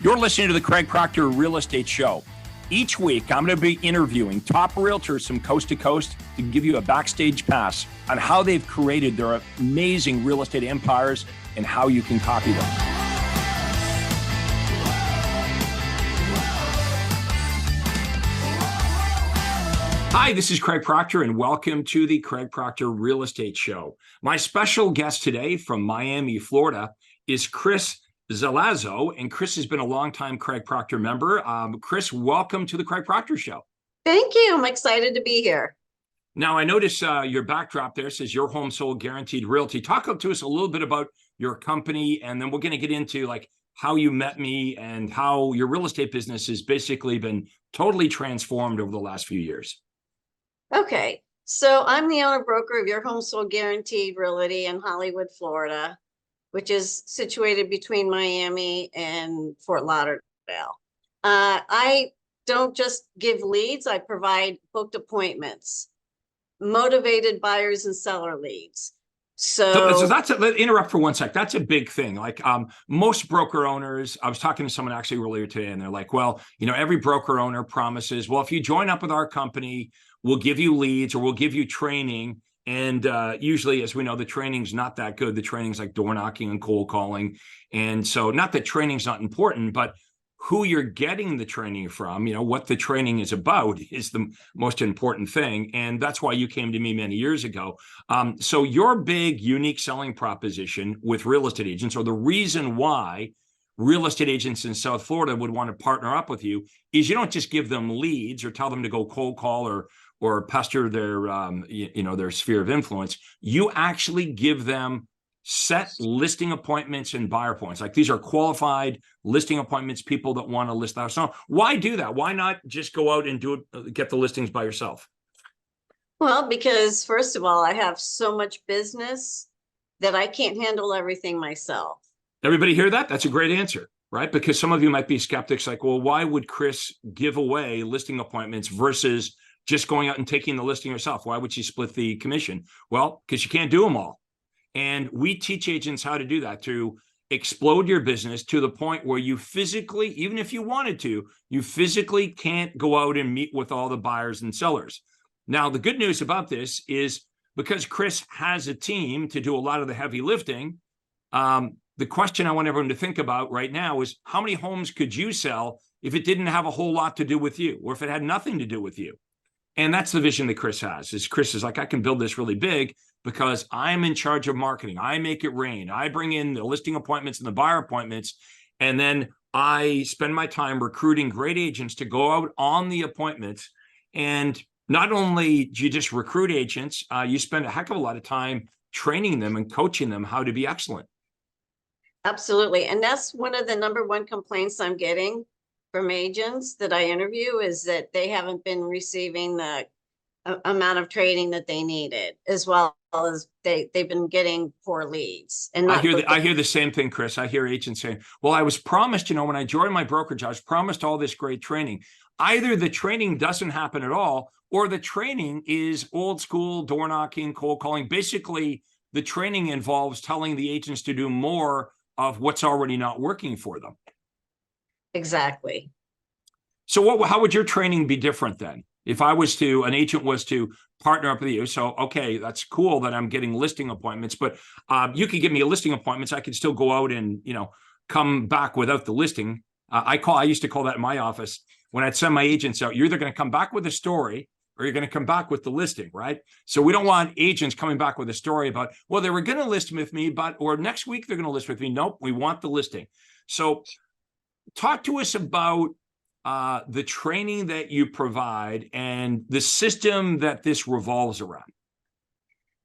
You're listening to the Craig Proctor Real Estate Show. Each week, I'm going to be interviewing top realtors from coast to coast to give you a backstage pass on how they've created their amazing real estate empires and how you can copy them. Hi, this is Craig Proctor, and welcome to the Craig Proctor Real Estate Show. My special guest today from Miami, Florida, is Kristine Zelazo, and Chris has been a longtime Craig Proctor member. Chris, welcome to the Craig Proctor Show. Thank you. I'm excited to be here. Now, I notice your backdrop there says Your Home Sold Guaranteed Realty. Talk to us a little bit about your company, and then we're going to get into like how you met me and how your real estate business has basically been totally transformed over the last few years. Okay. So I'm the owner broker of Your Home Sold Guaranteed Realty in Hollywood, Florida, which is situated between Miami and Fort Lauderdale. I don't just give leads, I provide booked appointments, motivated buyers and seller leads. So that's let interrupt for 1 sec. That's a big thing. Like most broker owners, I was talking to someone actually earlier today, and they're like, well, you know, every broker owner promises, well, if you join up with our company, we'll give you leads or we'll give you training. And usually, as we know, the training's not that good. The training's like door knocking and cold calling. And so not that training's not important, but who you're getting the training from, you know, what the training is about is the most important thing. And that's why you came to me many years ago. So your big unique selling proposition with real estate agents, or the reason why real estate agents in South Florida would want to partner up with you, is you don't just give them leads or tell them to go cold call or pester their, their sphere of influence. You actually give them set listing appointments and buyer points. Like these are qualified listing appointments, people that want to list their house. So why do that? Why not just go out and do it, get the listings by yourself? well, because first of all, I have so much business that I can't handle everything myself. Everybody hear that? That's a great answer, right? Because some of you might be skeptics like, well, why would Chris give away listing appointments versus just going out and taking the listing herself? Why would she split the commission? Well, because you can't do them all. And we teach agents how to do that, to explode your business to the point where you physically, even if you wanted to, you physically can't go out and meet with all the buyers and sellers. Now, the good news about this is because Chris has a team to do a lot of the heavy lifting, the question I want everyone to think about right now is how many homes could you sell if it didn't have a whole lot to do with you, or if it had nothing to do with you? And that's the vision that Chris has. Is Chris is like, I can build this really big because I'm in charge of marketing. I make it rain. I bring in the listing appointments and the buyer appointments. And then I spend my time recruiting great agents to go out on the appointments. And not only do you just recruit agents, you spend a heck of a lot of time training them and coaching them how to be excellent. Absolutely. And that's one of the number one complaints I'm getting from agents that I interview, is that they haven't been receiving the amount of training that they needed, as well as they've been getting poor leads. And I hear the same thing, Chris. I hear agents saying, well, I was promised, you know, when I joined my brokerage, I was promised all this great training. Either the training doesn't happen at all, or the training is old school door knocking, cold calling. Basically, the training involves telling the agents to do more of what's already not working for them. Exactly. So how would your training be different then? If an agent was to partner up with you, so, okay, that's cool that I'm getting listing appointments, but you could give me a listing appointments. I could still go out and, you know, come back without the listing. I used to call that in my office when I'd send my agents out. You're either going to come back with a story or you're going to come back with the listing, right? So we don't want agents coming back with a story about, well, they were going to list with me, or next week they're going to list with me. Nope, we want the listing. So talk to us about the training that you provide and the system that this revolves around.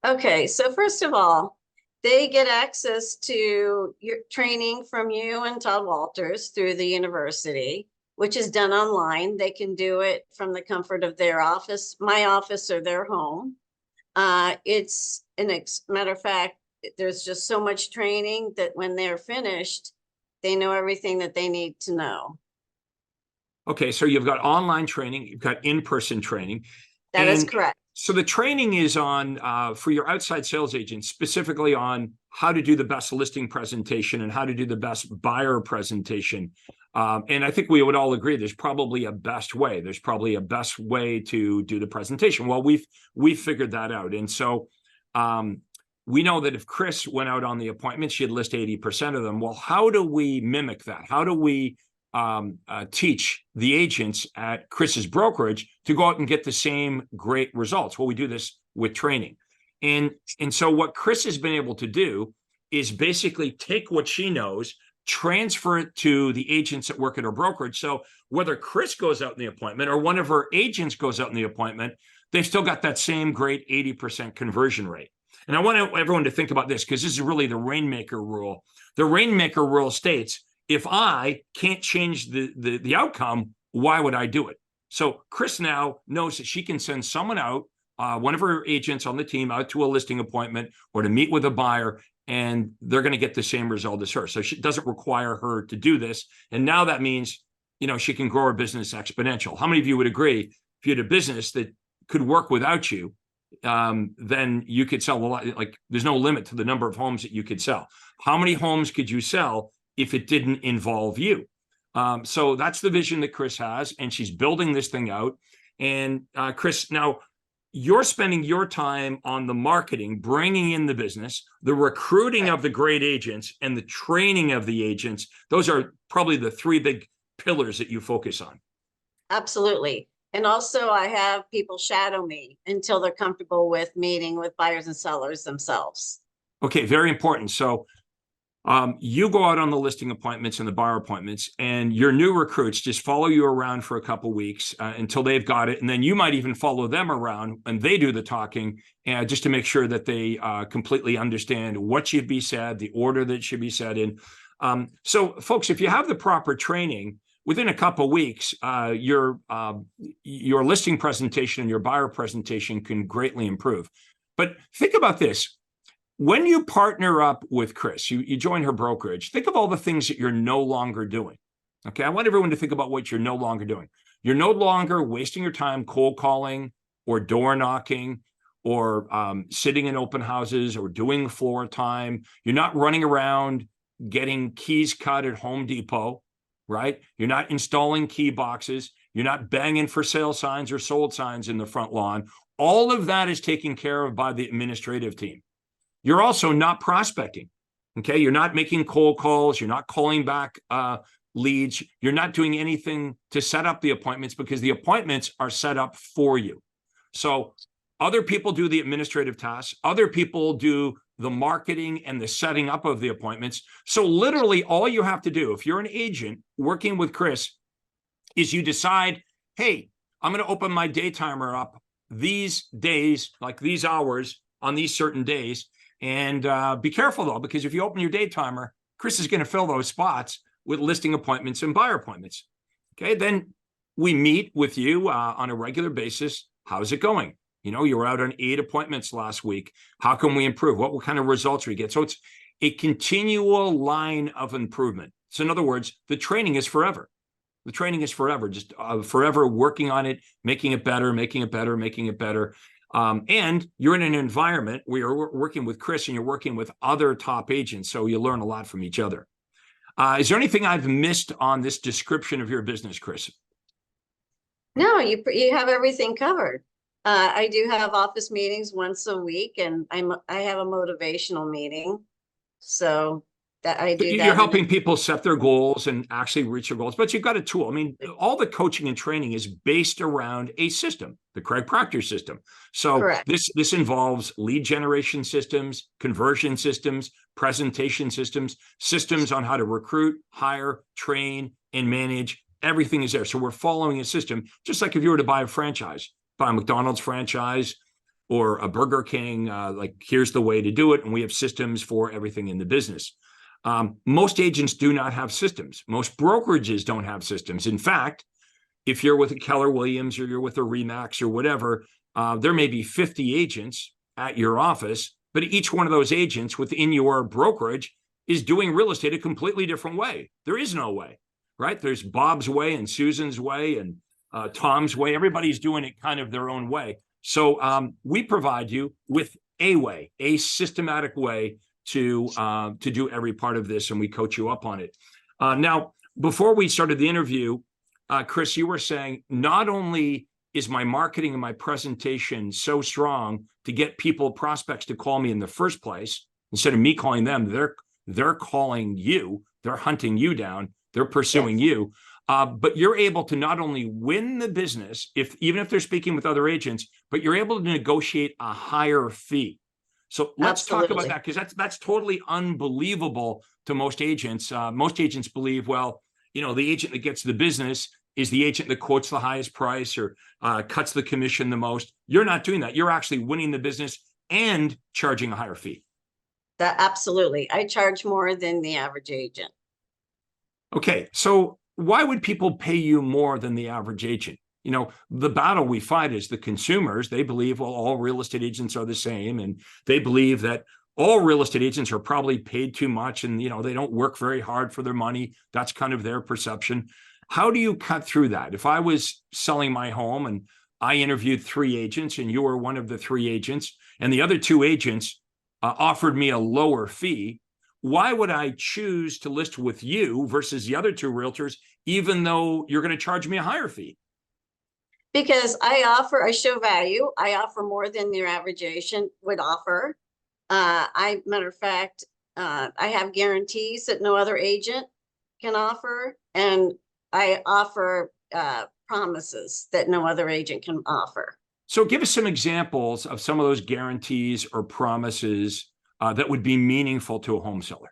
Okay, so first of all, they get access to your training from you and Todd Walters through the university, which is done online. They can do it from the comfort of their office, my office, or their home. It's matter of fact, there's just so much training that when they're finished, they know everything that they need to know. Okay, so you've got online training, you've got in-person training. That is And correct. so the training is on for your outside sales agents, specifically on how to do the best listing presentation and how to do the best buyer presentation. And I think we would all agree there's probably a best way. There's probably a best way to do the presentation. Well, we've figured that out. And so we know that if Chris went out on the appointment, she'd list 80% of them. Well, how do we mimic that? How do we teach the agents at Chris's brokerage to go out and get the same great results? Well, we do this with training. And so what Chris has been able to do is basically take what she knows, transfer it to the agents that work at her brokerage. So whether Chris goes out in the appointment or one of her agents goes out in the appointment, they've still got that same great 80% conversion rate. And I want everyone to think about this because this is really the Rainmaker rule. The Rainmaker rule states, if I can't change the outcome, why would I do it? So Chris now knows that she can send someone out, one of her agents on the team, out to a listing appointment or to meet with a buyer, and they're going to get the same result as her. So she doesn't require her to do this. And now that means, she can grow her business exponential. How many of you would agree if you had a business that could work without you, then you could sell a lot? Like there's no limit to the number of homes that you could sell. How many homes could you sell if it didn't involve you? So that's the vision that Chris has, and she's building this thing out. And Chris, now you're spending your time on the marketing, bringing in the business, the recruiting of the great agents, and the training of the agents. Those are probably the three big pillars that you focus on. Absolutely. And also I have people shadow me until they're comfortable with meeting with buyers and sellers themselves. Okay, very important. So you go out on the listing appointments and the buyer appointments, and your new recruits just follow you around for a couple of weeks until they've got it. And then you might even follow them around and they do the talking just to make sure that they completely understand what should be said, the order that should be said in. So folks, if you have the proper training, within a couple of weeks, your listing presentation and your buyer presentation can greatly improve. But think about this. When you partner up with Chris, you join her brokerage, think of all the things that you're no longer doing. Okay, I want everyone to think about what you're no longer doing. You're no longer wasting your time cold calling or door knocking or sitting in open houses or doing floor time. You're not running around getting keys cut at Home Depot, right? You're not installing key boxes. You're not banging for sale signs or sold signs in the front lawn. All of that is taken care of by the administrative team. You're also not prospecting, okay? You're not making cold calls. You're not calling back leads. You're not doing anything to set up the appointments because the appointments are set up for you. So other people do the administrative tasks. Other people do the marketing and the setting up of the appointments. So literally all you have to do, if you're an agent working with Chris, is you decide, hey, I'm going to open my day timer up these days, like these hours on these certain days. And be careful, though, because if you open your day timer, Chris is going to fill those spots with listing appointments and buyer appointments. Okay, then we meet with you on a regular basis. How's it going? You were out on 8 appointments last week. How can we improve? What kind of results we get? So it's a continual line of improvement. So in other words, the training is forever. The training is forever, just forever working on it, making it better, making it better, making it better. And you're in an environment where you're working with Chris and you're working with other top agents, so you learn a lot from each other. Is there anything I've missed on this description of your business, Chris? No, you have everything covered. I do have office meetings once a week, and I have a motivational meeting, so that I do. You're helping people set their goals and actually reach their goals, but you've got a tool. I mean, all the coaching and training is based around a system, the Craig Proctor system. So Correct. this involves lead generation systems, conversion systems, presentation systems, systems on how to recruit, hire, train, and manage. Everything is there. So we're following a system, just like if you were to buy a franchise, buy a McDonald's franchise or a Burger King, like here's the way to do it. And we have systems for everything in the business. Most agents do not have systems. Most brokerages don't have systems. In fact, if you're with a Keller Williams or you're with a Remax or whatever, there may be 50 agents at your office, but each one of those agents within your brokerage is doing real estate a completely different way. There is no way, right? There's Bob's way and Susan's way and Tom's way. Everybody's doing it kind of their own way. So we provide you with a way, a systematic way to do every part of this, and we coach you up on it. Now, before we started the interview, Chris, you were saying not only is my marketing and my presentation so strong to get people, prospects, to call me in the first place, instead of me calling them, they're calling you, they're hunting you down, they're pursuing you. But you're able to not only win the business, even if they're speaking with other agents, but you're able to negotiate a higher fee. So let's talk about that, because that's totally unbelievable to most agents. Most agents believe, well, the agent that gets the business is the agent that quotes the highest price or cuts the commission the most. You're not doing that. You're actually winning the business and charging a higher fee. Absolutely. I charge more than the average agent. Okay, so why would people pay you more than the average agent? The battle we fight is the consumers. They believe, well, all real estate agents are the same, and they believe that all real estate agents are probably paid too much, and they don't work very hard for their money. That's kind of their perception. How do you cut through that? If I was selling my home and I interviewed 3 agents and you were one of the 3 agents, and the other 2 agents offered me a lower fee, why would I choose to list with you versus the other 2 realtors, even though you're going to charge me a higher fee? Because I show value. I offer more than your average agent would offer. Matter of fact, I have guarantees that no other agent can offer, and I offer promises that no other agent can offer. So give us some examples of some of those guarantees or promises that would be meaningful to a home seller.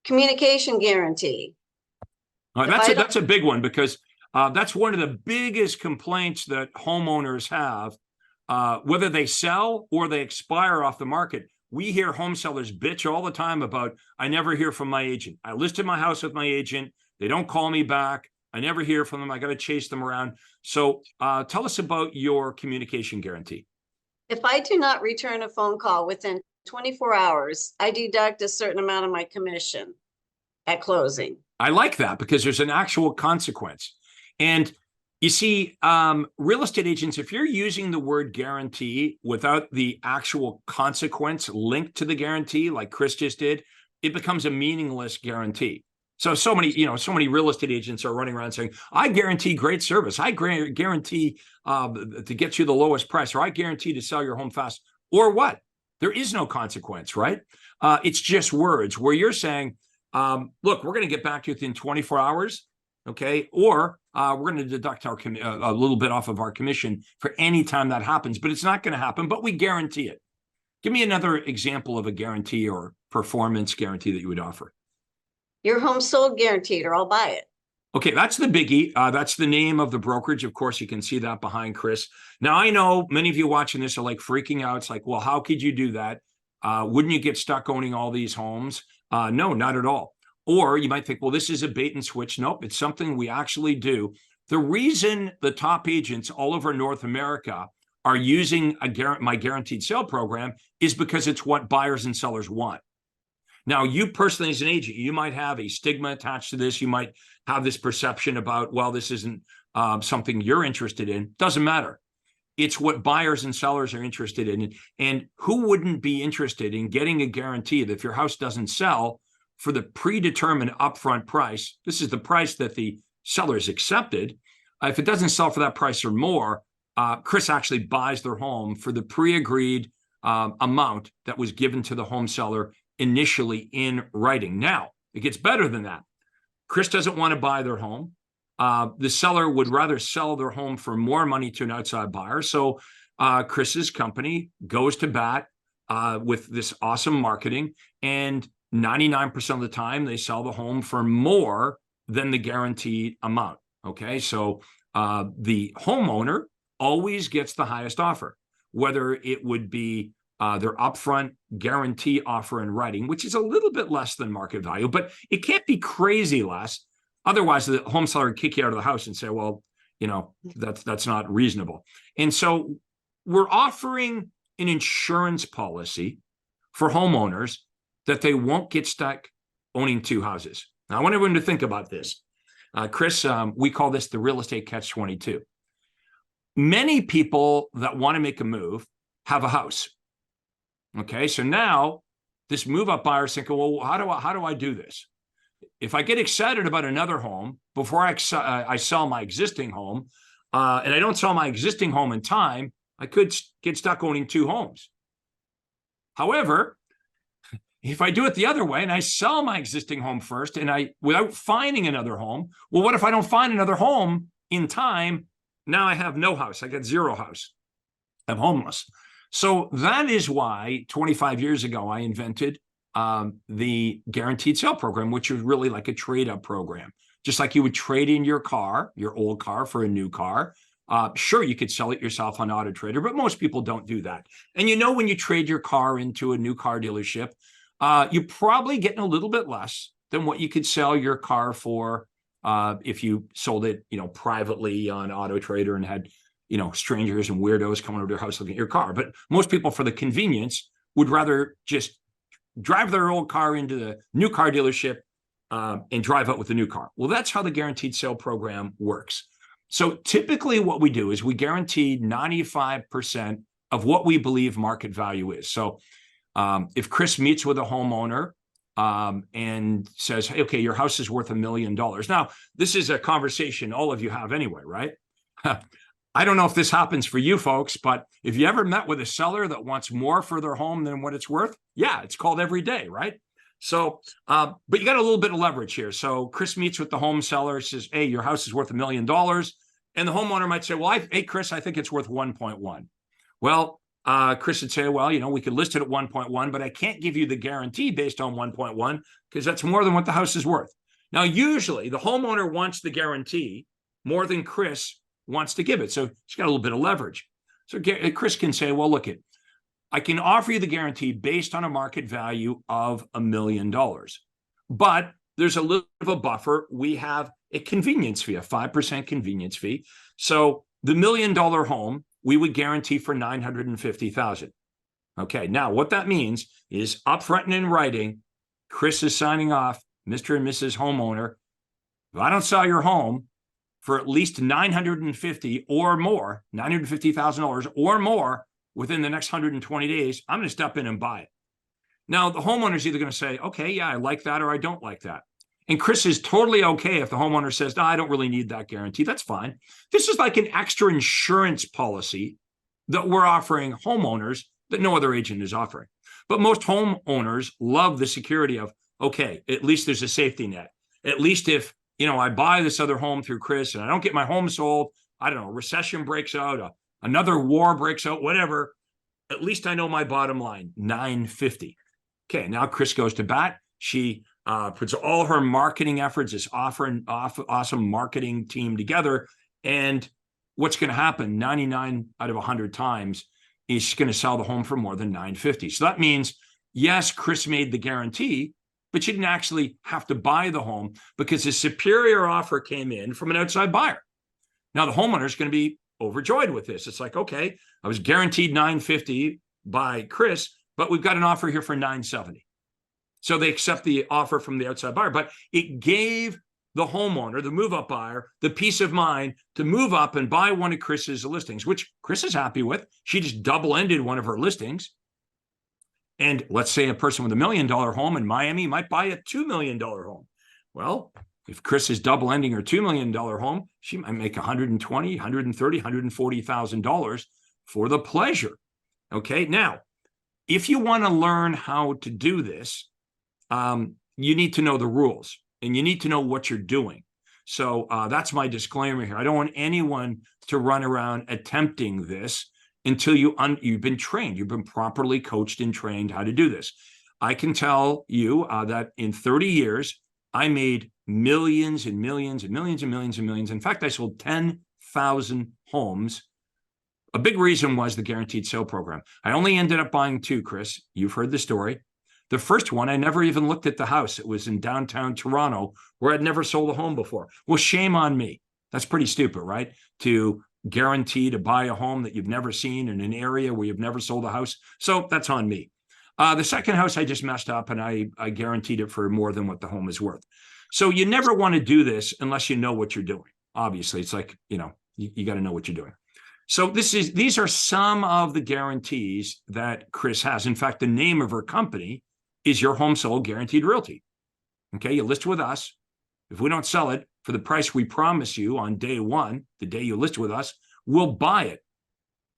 Communication guarantee. That's a big one, because that's one of the biggest complaints that homeowners have, whether they sell or they expire off the market. We hear home sellers bitch all the time about, I never hear from my agent. I listed my house with my agent. They don't call me back. I never hear from them. I got to chase them around. So tell us about your communication guarantee. If I do not return a phone call within 24 hours, I deduct a certain amount of my commission at closing. I like that, because there's an actual consequence. And you see, real estate agents, if you're using the word guarantee without the actual consequence linked to the guarantee, like Chris just did, it becomes a meaningless guarantee. So many real estate agents are running around saying, I guarantee great service. I guarantee to get you the lowest price, or I guarantee to sell your home fast, or what? There is no consequence, right? It's just words, where you're saying, look, we're going to get back to you within 24 hours. Okay. Or we're going to deduct a little bit off of our commission for any time that happens, but it's not going to happen, but we guarantee it. Give me another example of a guarantee or performance guarantee that you would offer. Your home sold guaranteed, or I'll buy it. Okay, that's the biggie. That's the name of the brokerage. Of course, you can see that behind Chris. Now, I know many of you watching this are like freaking out. It's like, well, how could you do that? Wouldn't you get stuck owning all these homes? No, not at all. Or you might think, well, this is a bait and switch. Nope, it's something we actually do. The reason the top agents all over North America are using my guaranteed sale program is because it's what buyers and sellers want. Now, you personally as an agent, you might have a stigma attached to this. You might have this perception about, well, this isn't something you're interested in. Doesn't matter. It's what buyers and sellers are interested in. And who wouldn't be interested in getting a guarantee that if your house doesn't sell for the predetermined upfront price, this is the price that the sellers accepted. If it doesn't sell for that price or more, Chris actually buys their home for the pre-agreed amount that was given to the home seller initially in writing. Now, it gets better than that. Chris doesn't want to buy their home. The seller would rather sell their home for more money to an outside buyer. So Chris's company goes to bat with this awesome marketing, and 99% of the time they sell the home for more than the guaranteed amount. Okay, so the homeowner always gets the highest offer, whether it would be their upfront guarantee offer in writing, which is a little bit less than market value, but it can't be crazy less. Otherwise, the home seller would kick you out of the house and say, well, that's not reasonable. And so we're offering an insurance policy for homeowners that they won't get stuck owning 2 houses. Now, I want everyone to think about this. Chris, we call this the real estate catch-22. Many people that want to make a move have a house. Okay, so now this move-up buyer is thinking, well, how do I do this? If I get excited about another home before I sell my existing home, and I don't sell my existing home in time, I could get stuck owning 2 homes. However, if I do it the other way and I sell my existing home first and without finding another home, well, what if I don't find another home in time? Now I have no house. I got 0 house. I'm homeless. So that is why 25 years ago, I invented the guaranteed sale program, which was really like a trade-up program. Just like you would trade in your car, your old car, for a new car. Sure, you could sell it yourself on Auto Trader, but most people don't do that. And when you trade your car into a new car dealership, you're probably getting a little bit less than what you could sell your car for if you sold it, privately on Auto Trader and had, strangers and weirdos coming over to your house looking at your car. But most people, for the convenience, would rather just drive their old car into the new car dealership and drive out with the new car. Well, that's how the guaranteed sale program works. So typically what we do is we guarantee 95% of what we believe market value is. So if Chris meets with a homeowner and says, hey, okay, your house is worth $1 million. Now, this is a conversation all of you have anyway, right? I don't know if this happens for you folks, but if you ever met with a seller that wants more for their home than what it's worth, yeah, it's called every day, right? So, but you got a little bit of leverage here. So Chris meets with the home seller, says, hey, your house is worth $1 million. And the homeowner might say, well, hey, Chris, I think it's worth 1.1. Well, Chris would say, well, we could list it at 1.1, but I can't give you the guarantee based on 1.1 because that's more than what the house is worth. Now, usually the homeowner wants the guarantee more than Chris wants to give it. So he's got a little bit of leverage. So Chris can say, well, look, I can offer you the guarantee based on a market value of $1 million, but there's a little bit of a buffer. We have a convenience fee, a 5% convenience fee. So the $1 million home, we would guarantee for $950,000. Okay, now what that means is upfront and in writing, Chris is signing off, Mr. and Mrs. Homeowner, if I don't sell your home for at least $950,000 or more, $950,000 or more within the next 120 days, I'm going to step in and buy it. Now, the homeowner's either going to say, okay, yeah, I like that, or I don't like that. And Chris is totally okay if the homeowner says, no, I don't really need that guarantee. That's fine. This is like an extra insurance policy that we're offering homeowners that no other agent is offering. But most homeowners love the security of, okay, at least there's a safety net. At least if, I buy this other home through Chris and I don't get my home sold, I don't know, recession breaks out, another war breaks out, whatever, at least I know my bottom line, $950,000. Okay, now Chris goes to bat. She puts all her marketing efforts, this awesome marketing team together. And what's going to happen 99 out of 100 times is she's going to sell the home for more than $950,000. So that means, yes, Chris made the guarantee, but she didn't actually have to buy the home because a superior offer came in from an outside buyer. Now the homeowner is going to be overjoyed with this. It's like, okay, I was guaranteed $950,000 by Chris, but we've got an offer here for $970,000. So they accept the offer from the outside buyer, but it gave the homeowner, the move-up buyer, the peace of mind to move up and buy one of Chris's listings, which Chris is happy with. She just double-ended one of her listings. And let's say a person with $1 million home in Miami might buy a $2 million home. Well, if Chris is double-ending her $2 million home, she might make $120,000, $130,000, $140,000 for the pleasure. Okay, now, if you want to learn how to do this, you need to know the rules and you need to know what you're doing. So that's my disclaimer here. I don't want anyone to run around attempting this until you've been trained. You've been properly coached and trained how to do this. I can tell you that in 30 years, I made millions and millions and millions and millions and millions. In fact, I sold 10,000 homes. A big reason was the guaranteed sale program. I only ended up buying 2, Chris. You've heard the story. The first one, I never even looked at the house. It was in downtown Toronto where I'd never sold a home before. Well, shame on me. That's pretty stupid, right? To guarantee to buy a home that you've never seen in an area where you've never sold a house. So that's on me. The second house I just messed up and I guaranteed it for more than what the home is worth. So you never want to do this unless you know what you're doing. Obviously, it's like, you got to know what you're doing. So these are some of the guarantees that Chris has. In fact, the name of her company is Your Home Sold Guaranteed Realty. Okay, you list with us. If we don't sell it for the price we promise you on day one, the day you list with us, we'll buy it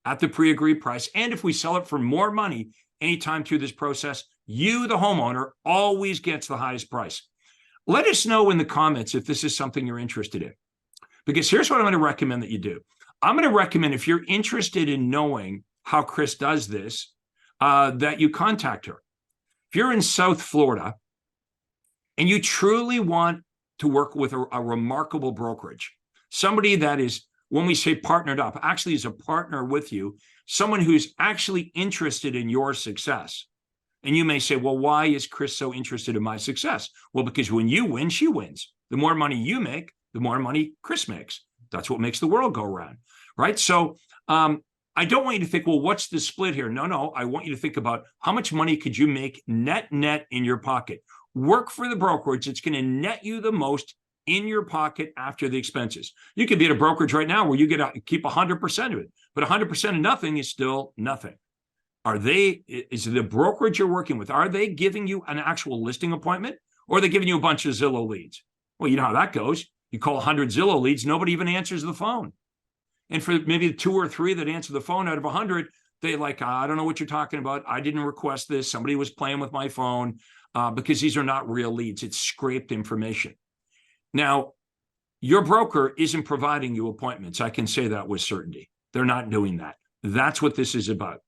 at the pre-agreed price. And if we sell it for more money anytime through this process, you, the homeowner, always gets the highest price. Let us know in the comments if this is something you're interested in. Because here's what I'm going to recommend that you do. I'm going to recommend, if you're interested in knowing how Chris does this, that you contact her. If you're in South Florida and you truly want to work with a remarkable brokerage, somebody that is, when we say partnered up, actually is a partner with you, someone who's actually interested in your success. And you may say, well, why is Chris so interested in my success? Well, because when you win, she wins. The more money you make, the more money Chris makes. That's what makes the world go round, right? So I don't want you to think, well, what's the split here? No, I want you to think about how much money could you make net in your pocket. Work for the brokerage that's going to net you the most in your pocket after the expenses. You could be at a brokerage right now where you keep 100% of it, but 100% of nothing is still nothing. Is the brokerage you're working with, are they giving you an actual listing appointment, or are they giving you a bunch of Zillow leads? Well, you know how that goes. You call 100 Zillow leads, nobody even answers the phone. And for maybe 2 or 3 that answer the phone out of 100, they like, I don't know what you're talking about. I didn't request this. Somebody was playing with my phone, because these are not real leads. It's scraped information. Now, your broker isn't providing you appointments. I can say that with certainty. They're not doing that. That's what this is about.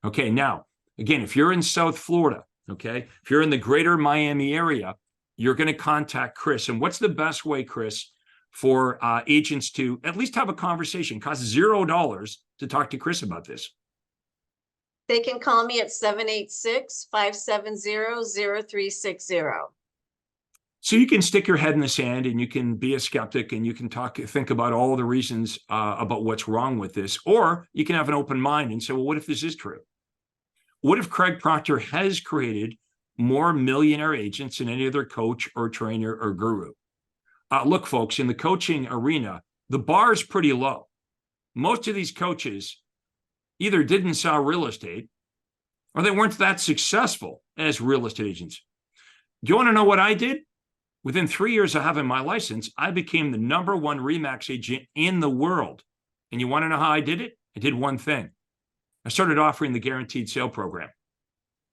Okay, now, again, if you're in South Florida, okay, if you're in the greater Miami area, you're going to contact Chris. And what's the best way, Chris, for agents to at least have a conversation? It costs $0 to talk to Chris about this. They can call me at 786-570-0360. So you can stick your head in the sand and you can be a skeptic and you can think about all the reasons about what's wrong with this. Or you can have an open mind and say, well, what if this is true? What if Craig Proctor has created more millionaire agents than any other coach or trainer or guru? Look, folks, in the coaching arena, the bar is pretty low. Most of these coaches either didn't sell real estate or they weren't that successful as real estate agents. Do you want to know what I did? Within 3 years of having my license, I became the #1 RE/MAX agent in the world. And you want to know how I did it? I did one thing. I started offering the guaranteed sale program.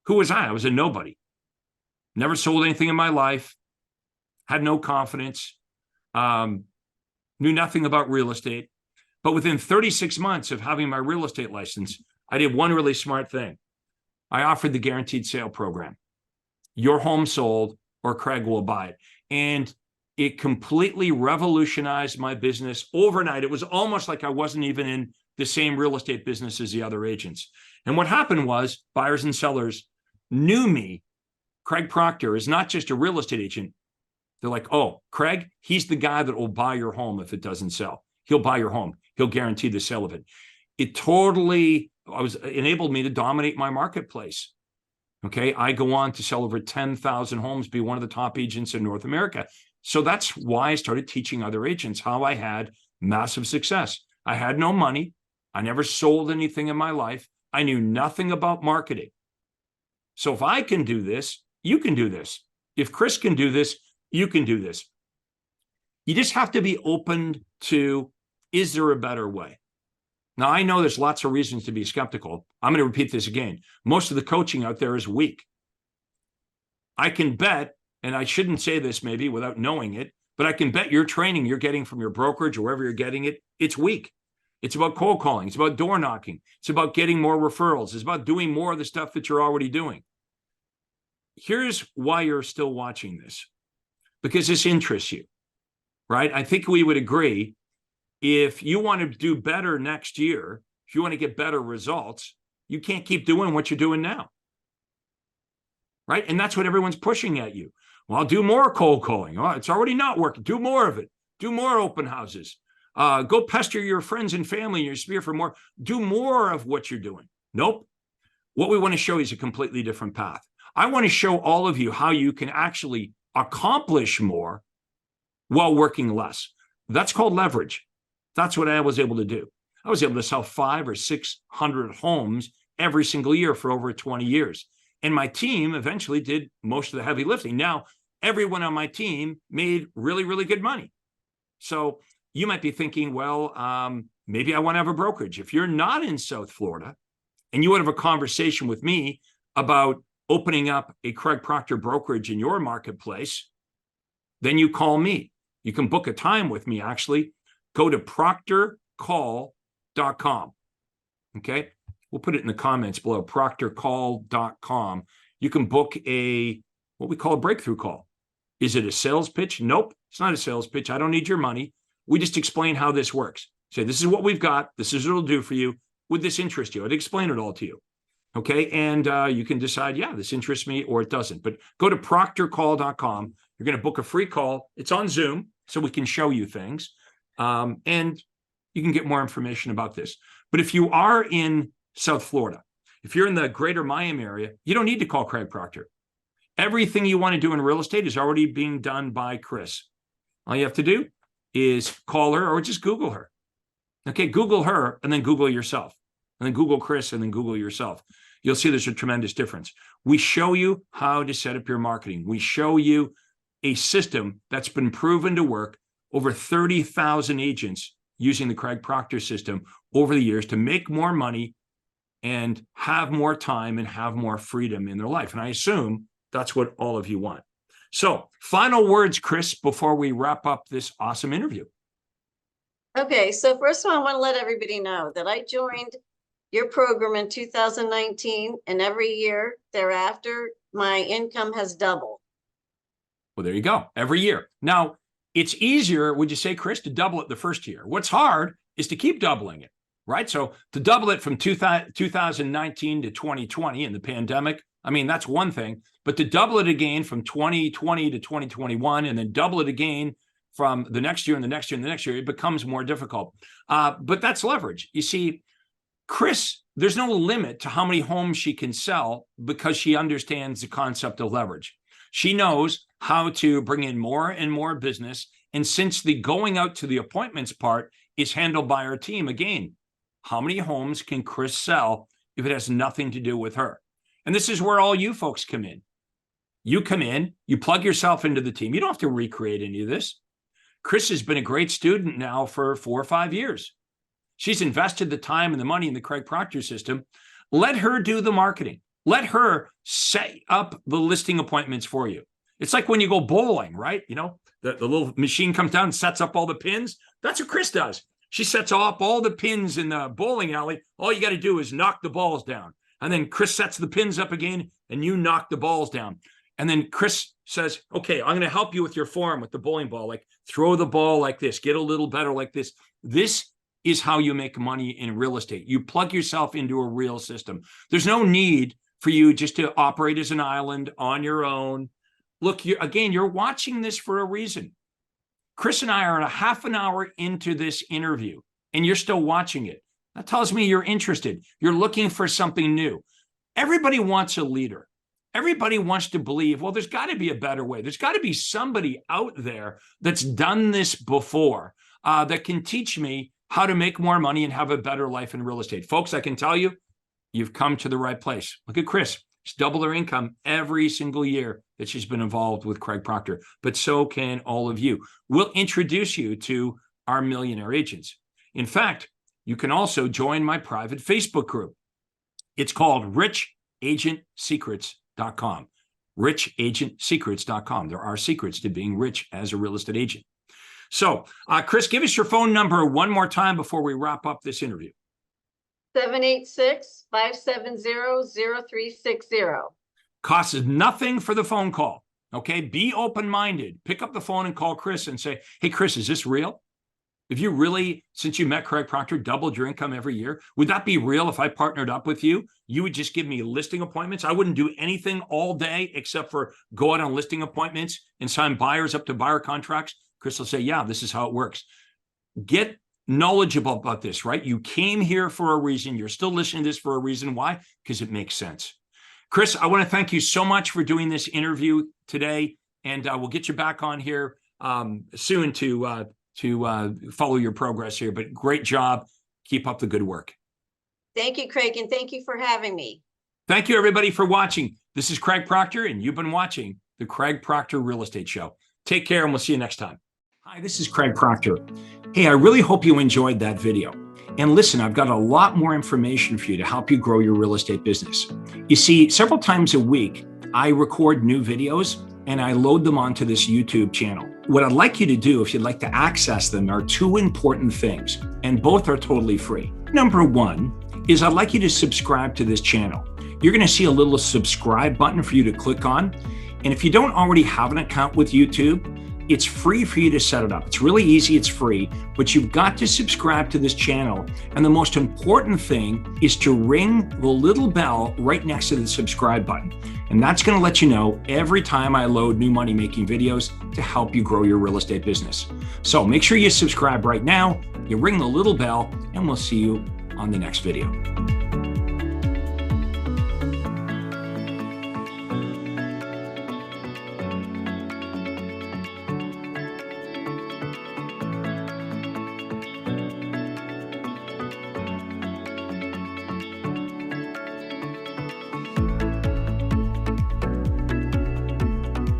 Who was I? I was a nobody. Never sold anything in my life. Had no confidence. Knew nothing about real estate. But within 36 months of having my real estate license, I did one really smart thing. I offered the guaranteed sale program. Your home sold or Craig will buy it. And it completely revolutionized my business overnight. It was almost like I wasn't even in the same real estate business as the other agents. And what happened was buyers and sellers knew me. Craig Proctor is not just a real estate agent. They're like, oh, Craig, he's the guy that will buy your home if it doesn't sell. He'll buy your home. He'll guarantee the sale of it. It totally enabled me to dominate my marketplace. Okay, I go on to sell over 10,000 homes, be one of the top agents in North America. So that's why I started teaching other agents how I had massive success. I had no money. I never sold anything in my life. I knew nothing about marketing. So if I can do this, you can do this. If Chris can do this, you can do this. You just have to be open to, is there a better way? Now, I know there's lots of reasons to be skeptical. I'm going to repeat this again. Most of the coaching out there is weak. I can bet, and I shouldn't say this maybe without knowing it, but I can bet your training you're getting from your brokerage or wherever you're getting it, it's weak. It's about cold calling. It's about door knocking. It's about getting more referrals. It's about doing more of the stuff that you're already doing. Here's why you're still watching this. Because this interests you, right? I think we would agree, if you want to do better next year, if you want to get better results, you can't keep doing what you're doing now, right? And that's what everyone's pushing at you. Well, do more cold calling. Oh, it's already not working. Do more of it. Do more open houses. Go pester your friends and family in your sphere for more. Do more of what you're doing. Nope. What we want to show you is a completely different path. I want to show all of you how you can actually accomplish more while working less. That's called leverage. That's what I was able to do. I was able to sell 500 or 600 homes every single year for over 20 years. And my team eventually did most of the heavy lifting. Now, everyone on my team made really, really good money. So you might be thinking, well, maybe I want to have a brokerage. If you're not in South Florida and you want to have a conversation with me about opening up a Craig Proctor brokerage in your marketplace, then you call me. You can book a time with me, actually. Go to proctorcall.com. Okay? We'll put it in the comments below, proctorcall.com. You can book what we call a breakthrough call. Is it a sales pitch? Nope, it's not a sales pitch. I don't need your money. We just explain how this works. Say, this is what we've got. This is what it'll do for you. Would this interest you? I'd explain it all to you. Okay, and you can decide, yeah, this interests me or it doesn't. But go to proctorcall.com. You're going to book a free call. It's on Zoom, so we can show you things. And you can get more information about this. But if you are in South Florida, if you're in the greater Miami area, you don't need to call Craig Proctor. Everything you want to do in real estate is already being done by Chris. All you have to do is call her or just Google her. Okay, Google her and then Google yourself. And then Google Chris and then Google yourself. You'll see there's a tremendous difference. We show you how to set up your marketing. We show you a system that's been proven to work. Over 30,000 agents using the Craig Proctor system over the years to make more money and have more time and have more freedom in their life. And I assume that's what all of you want. So, final words, Chris, before we wrap up this awesome interview. Okay, so first of all, I want to let everybody know that I joined your program in 2019, and every year thereafter, my income has doubled. Well, there you go. Every year. Now, it's easier, would you say, Chris, to double it the first year? What's hard is to keep doubling it, right? So to double it from 2019 to 2020 in the pandemic, I mean, that's one thing. But to double it again from 2020 to 2021 and then double it again from the next year and the next year and the next year, it becomes more difficult. But that's leverage. You see, Chris, there's no limit to how many homes she can sell because she understands the concept of leverage. She knows how to bring in more and more business. And since the going out to the appointments part is handled by her team, again, how many homes can Chris sell if it has nothing to do with her? And this is where all you folks come in. You come in, you plug yourself into the team. You don't have to recreate any of this. Chris has been a great student now for 4 or 5 years. She's invested the time and the money in the Craig Proctor system. Let her do the marketing. Let her set up the listing appointments for you. It's like when you go bowling, right? You know, the little machine comes down and sets up all the pins. That's what Chris does. She sets up all the pins in the bowling alley. All you got to do is knock the balls down. And then Chris sets the pins up again and you knock the balls down. And then Chris says, okay, I'm going to help you with your form with the bowling ball. Like throw the ball like this, get a little better like this. This is how you make money in real estate. You plug yourself into a real system. There's no need for you just to operate as an island on your own. Look, you're watching this for a reason. Chris and I are a half an hour into this interview, and you're still watching it. That tells me you're interested. You're looking for something new. Everybody wants a leader. Everybody wants to believe, well, there's got to be a better way. There's got to be somebody out there that's done this before that can teach me how to make more money and have a better life in real estate. Folks, I can tell you, you've come to the right place. Look at Chris. She's doubled her income every single year that she's been involved with Craig Proctor, but so can all of you. We'll introduce you to our millionaire agents. In fact, you can also join my private Facebook group. It's called richagentsecrets.com. richagentsecrets.com. There are secrets to being rich as a real estate agent. So, Chris, give us your phone number one more time before we wrap up this interview. 786-570-0360. Costs nothing for the phone call. Okay, be open-minded. Pick up the phone and call Chris and say, hey, Chris, is this real? If you really, since you met Craig Proctor, doubled your income every year, would that be real if I partnered up with you? You would just give me listing appointments. I wouldn't do anything all day except for go out on listing appointments and sign buyers up to buyer contracts. Chris will say, yeah, this is how it works. Get knowledgeable about this, right? You came here for a reason. You're still listening to this for a reason. Why? Because it makes sense. Chris, I want to thank you so much for doing this interview today, and we'll get you back on here soon to follow your progress here. But great job. Keep up the good work. Thank you, Craig, and thank you for having me. Thank you, everybody, for watching. This is Craig Proctor, and you've been watching the Craig Proctor Real Estate Show. Take care, and we'll see you next time. Hi, this is Craig Proctor. Hey, I really hope you enjoyed that video. And listen, I've got a lot more information for you to help you grow your real estate business. You see, several times a week, I record new videos and I load them onto this YouTube channel. What I'd like you to do, if you'd like to access them, are two important things, and both are totally free. Number one is I'd like you to subscribe to this channel. You're gonna see a little subscribe button for you to click on. And if you don't already have an account with YouTube, it's free for you to set it up. It's really easy, it's free, but you've got to subscribe to this channel. And the most important thing is to ring the little bell right next to the subscribe button. And that's gonna let you know every time I load new money-making videos to help you grow your real estate business. So make sure you subscribe right now, you ring the little bell, and we'll see you on the next video.